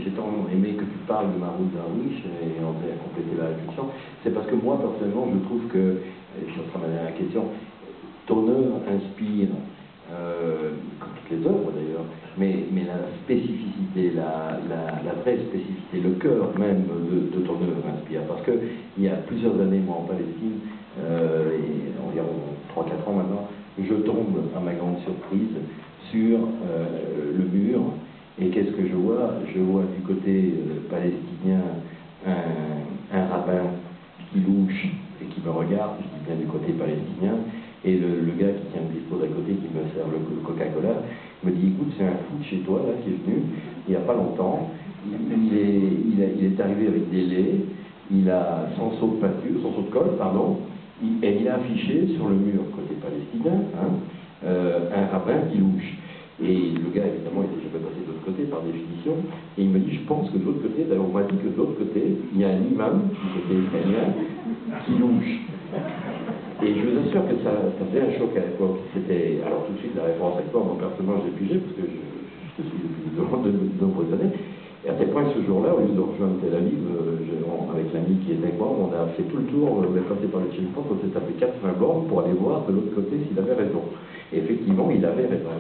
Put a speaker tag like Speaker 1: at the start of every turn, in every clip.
Speaker 1: j'ai tant aimé que tu parles de Mahmoud Darwish et on va compléter la réflexion, c'est parce que moi, personnellement, je trouve que, et ça sera ma dernière question, ton œuvre inspire, comme toutes les œuvres d'ailleurs, mais la spécificité, la vraie spécificité, le cœur même de ton œuvre inspire. Parce qu'il y a plusieurs années, moi en Palestine, et environ 3-4 ans maintenant, je tombe, à ma grande surprise, sur le mur, et qu'est-ce que je vois? Je vois du côté palestinien un rabbin qui louche et qui me regarde, je dis bien du côté palestinien, et le gars qui tient le bistrot d'à côté, qui me sert le Coca-Cola, me dit, écoute, c'est un fou de chez toi, là, qui est venu, il n'y a pas longtemps, il est arrivé avec des laits, il a son seau de peinture, son seau de colle, pardon, et il a affiché sur le mur, côté palestinien, un rabbin qui louche. Et le gars, évidemment, était jamais passé de l'autre côté, par définition, et il me dit, je pense que de l'autre côté, d'ailleurs, on m'a dit que de l'autre côté, il y a un imam, du côté israélien, qui louche. Et je vous assure que ça faisait un choc à l'époque. C'était, alors tout de suite, la référence avec toi, moi, personnellement, j'ai pigé, parce que je te suis depuis de nombreuses années. Et à tel point que ce jour-là, au lieu de rejoindre Tel Aviv, avec l'ami qui était avec moi, on a fait tout le tour, on est passé par le checkpoint, on s'est tapé 80 bornes pour aller voir de l'autre côté s'il avait raison. Et effectivement, il avait raison.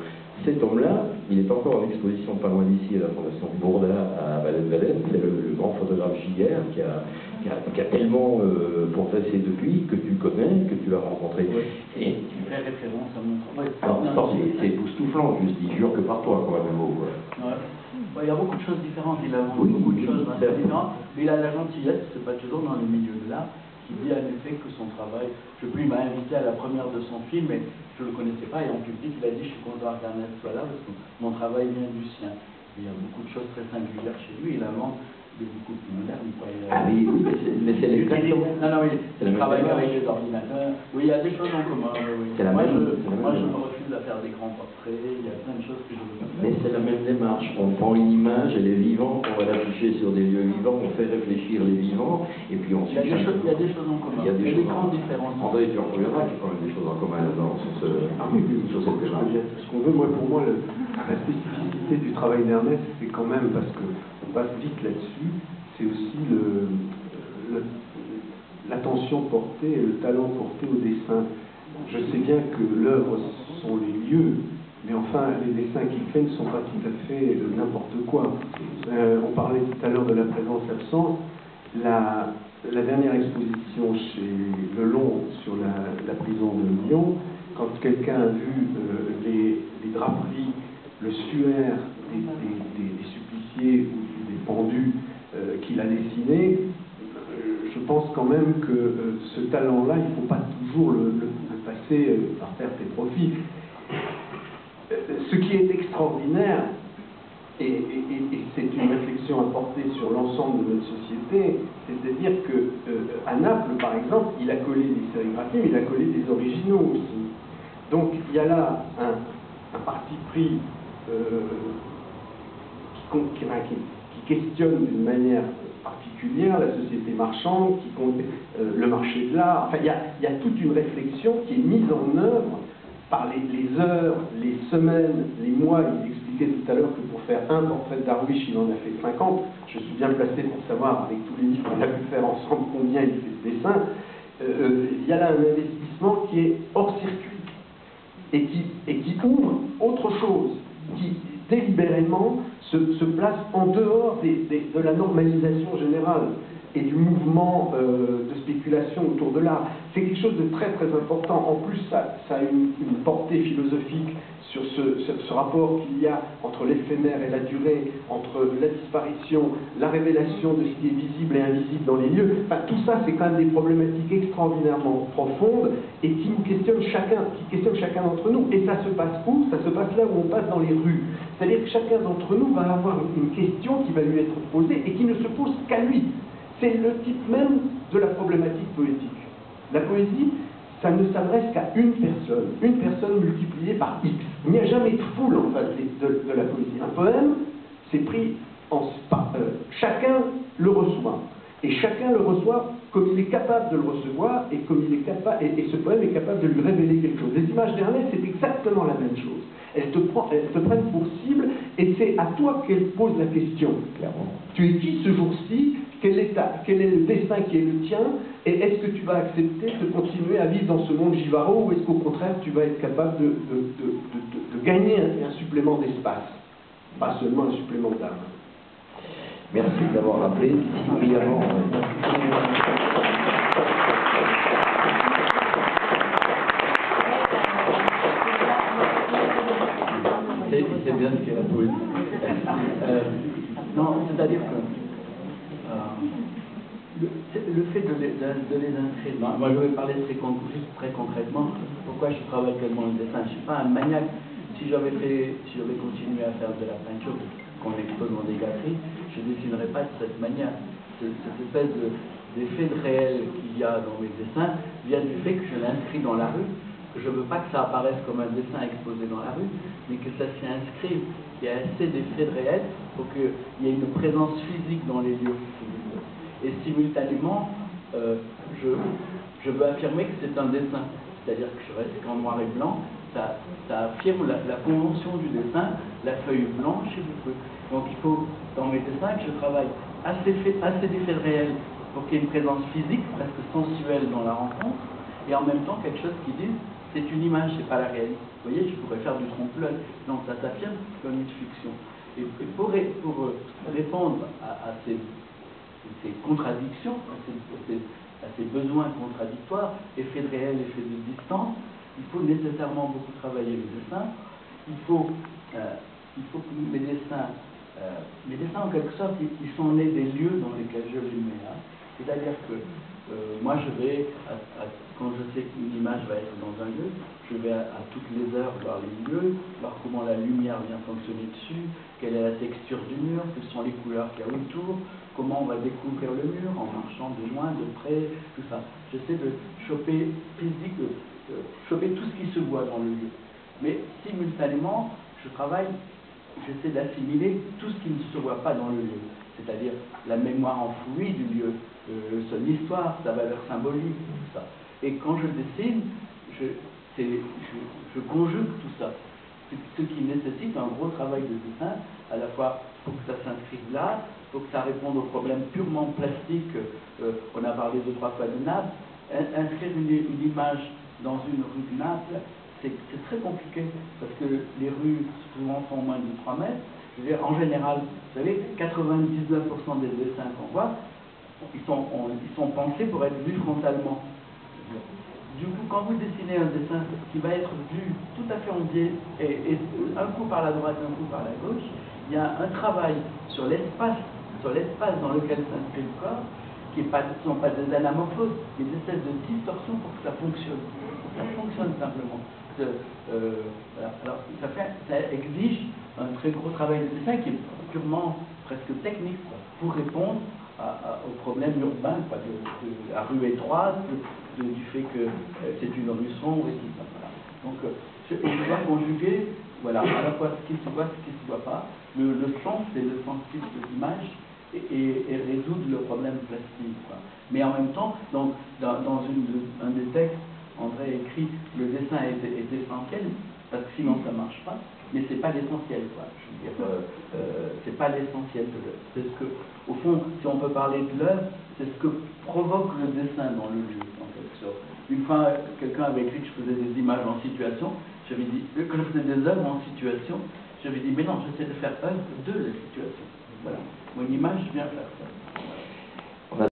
Speaker 1: Cet homme-là, il est encore en exposition pas loin d'ici à la Fondation Bourda à Valais-de-Valais. C'est le grand photographe Giguère qui a tellement progressé depuis, que tu connais, que tu as rencontré.
Speaker 2: Oui.
Speaker 1: Et
Speaker 2: une vraie référence à mon travail.
Speaker 1: alors, c'est époustouflant, je dis, jure que par toi, quand même, mot.
Speaker 2: Ouais. Il y a beaucoup de choses différentes, il a beaucoup de choses assez différentes, mais il a la gentillesse, c'est pas toujours dans les milieux de l'art, qui dit en effet que son travail, il m'a invité à la première de son film, et je ne le connaissais pas, et en public il a dit je suis content qu'Ernest soit là, parce que mon travail vient du sien. Il y a beaucoup de choses très singulières chez lui, il invente des beaucoup plus modernes.
Speaker 1: Ah oui, mais c'est exactement...
Speaker 2: Non, oui, il travaille avec les ordinateurs, oui, il y a des choses en commun, oui. Moi, je me refuse à faire des grands portraits, il y a plein de choses que je veux pas faire.
Speaker 1: Mais c'est la même démarche, on prend une image, elle est vivante, on va l'afficher sur des lieux vivants, on fait réfléchir les vivants, et puis ensuite...
Speaker 2: Il y a des choses en commun, il y a des grandes différences.
Speaker 1: André, tu en reviendras, qu'il y a quand même des choses en commun là-dedans, sur cette démarche.
Speaker 3: Ce qu'on veut, moi, pour moi, la spécificité du travail d'Ernest, c'est quand même, parce qu'on passe vite là-dessus, c'est aussi l'attention portée et le talent porté au dessin. Je sais bien que l'œuvre sont les lieux, mais enfin, les dessins qu'il fait ne sont pas tout à fait n'importe quoi. On parlait tout à l'heure de la présence-absence. La dernière exposition chez Lelon sur la prison de Lyon, quand quelqu'un a vu les draperies, le suaire des suppliciés ou des pendus qu'il a dessinés, je pense quand même que ce talent-là, il ne faut pas toujours le passer par perte et profit. Ce qui est extraordinaire, et c'est une réflexion à porter sur l'ensemble de notre société, c'est-à-dire qu'à Naples, par exemple, il a collé des sérigraphies, mais il a collé des originaux aussi. Donc il y a là un parti pris qui questionne d'une manière particulière la société marchande, le marché de l'art. Enfin, il y a toute une réflexion qui est mise en œuvre par les heures, les semaines, les mois. Il expliquait tout à l'heure que pour faire un portrait de Darwish, il en a fait 50. Je suis bien placé pour savoir, avec tous les livres qu'on a pu faire ensemble, combien il fait ce dessin. Il y a là un investissement qui est hors circuit et qui ouvre autre chose, qui délibérément se place en dehors de la normalisation générale et du mouvement de spéculation autour de l'art. C'est quelque chose de très très important. En plus, ça a une portée philosophique sur ce rapport qu'il y a entre l'éphémère et la durée, entre la disparition, la révélation de ce qui est visible et invisible dans les lieux. Enfin, tout ça, c'est quand même des problématiques extraordinairement profondes et qui nous questionnent chacun d'entre nous. Et ça se passe où? Ça se passe là où on passe dans les rues. C'est-à-dire que chacun d'entre nous va avoir une question qui va lui être posée et qui ne se pose qu'à lui. C'est le type même de la problématique poétique. La poésie, ça ne s'adresse qu'à une personne multipliée par X. Il n'y a jamais de foule en face de la poésie. Un poème, c'est pris chacun le reçoit. Et chacun le reçoit comme il est capable de le recevoir et comme il est capable, et ce poème est capable de lui révéler quelque chose. Les images d'Ernest, c'est exactement la même chose. elles te prennent pour cible, et c'est à toi qu'elles posent la question.
Speaker 1: Clairement.
Speaker 3: Tu es qui ce jour-ci? Quel est le destin qui est le tien? Et est-ce que tu vas accepter de continuer à vivre dans ce monde givaro, ou est-ce qu'au contraire tu vas être capable de gagner un supplément d'espace, pas seulement un supplément d'âme?
Speaker 1: Merci d'avoir rappelé si brillamment.
Speaker 2: C'est bien ce qu'elle a posé. Non, c'est-à-dire que le fait de les inscrire, moi je vais parler juste très concrètement, pourquoi je travaille tellement le dessin. Je ne suis pas un maniaque. Si j'avais continué à faire de la peinture qu'on expose dans des galeries, je ne dessinerais pas de cette manière. Cette espèce d'effet de réel qu'il y a dans mes dessins vient du fait que je l'inscris dans la rue, que je ne veux pas que ça apparaisse comme un dessin exposé dans la rue, mais que ça s'y inscrive. Il y a assez d'effets de réel pour qu'il y ait une présence physique dans les lieux. Et simultanément, je veux affirmer que c'est un dessin. C'est-à-dire que je reste qu'en noir et blanc, ça affirme la convention du dessin, la feuille blanche et le truc. Donc il faut, dans mes dessins, que je travaille assez d'effets de réel pour qu'il y ait une présence physique, presque sensuelle dans la rencontre, et en même temps quelque chose qui dit c'est une image, c'est pas la réalité. Vous voyez, je pourrais faire du trompe-l'œil. Non, ça s'affirme comme une fiction. Et pour répondre à ces contradictions, à ces besoins contradictoires, effet de réel, effet de distance, il faut nécessairement beaucoup travailler le dessin. Il faut que mes dessins en quelque sorte, ils sont nés des lieux dans lesquels je les mets. C'est-à-dire que moi je vais, quand je sais qu'une image va être dans un lieu, je vais à toutes les heures voir les lieux, voir comment la lumière vient fonctionner dessus, quelle est la texture du mur, quelles sont les couleurs qu'il y a autour, comment on va découvrir le mur en marchant de loin, de près, tout ça. J'essaie de choper choper tout ce qui se voit dans le lieu. Mais simultanément, j'essaie d'assimiler tout ce qui ne se voit pas dans le lieu, c'est-à-dire la mémoire enfouie du lieu, son histoire, sa valeur symbolique, tout ça. Et quand je dessine, je conjugue tout ça, ce qui nécessite un gros travail de dessin, à la fois pour que ça s'inscrive là, pour que ça réponde aux problèmes purement plastiques. On a parlé 2-3 fois de Naples. Inscrire une image dans une rue de Naples, c'est très compliqué, parce que les rues souvent font moins de 3 mètres. Je veux dire, en général, vous savez, 99% des dessins qu'on voit, ils sont pensés pour être vus frontalement. Du coup, quand vous dessinez un dessin qui va être vu tout à fait en biais, et un coup par la droite, un coup par la gauche, il y a un travail sur l'espace dans lequel s'inscrit le corps, qui ne sont pas des anamorphoses, mais des espèces de distorsions pour que ça fonctionne. Ça fonctionne simplement. Voilà. Alors, ça exige un très gros travail de dessin qui est purement, presque technique, quoi, pour répondre aux problèmes urbains, quoi, de la rue étroite, du fait que c'est une rue sombre et tout ça. Voilà. Donc, je dois conjuguer, voilà, à la fois ce qui se voit, ce qui ne se voit pas. Le sens, c'est le sensible de l'image, et résoudre le problème plastique, quoi. Mais en même temps, donc, dans un des textes, André écrit le dessin est essentiel, parce que sinon ça ne marche pas, mais c'est pas l'essentiel, quoi. Je veux dire, c'est pas l'essentiel de l'œuvre. C'est ce que, au fond, si on peut parler de l'œuvre, c'est ce que provoque le dessin dans le lieu, en quelque sorte. Une fois, quelqu'un avait écrit que je faisais des images en situation, j'avais dit, que je faisais des œuvres en situation, j'avais dit, mais non, j'essaie de faire œuvre de la situation. Voilà. Une image vient faire ça.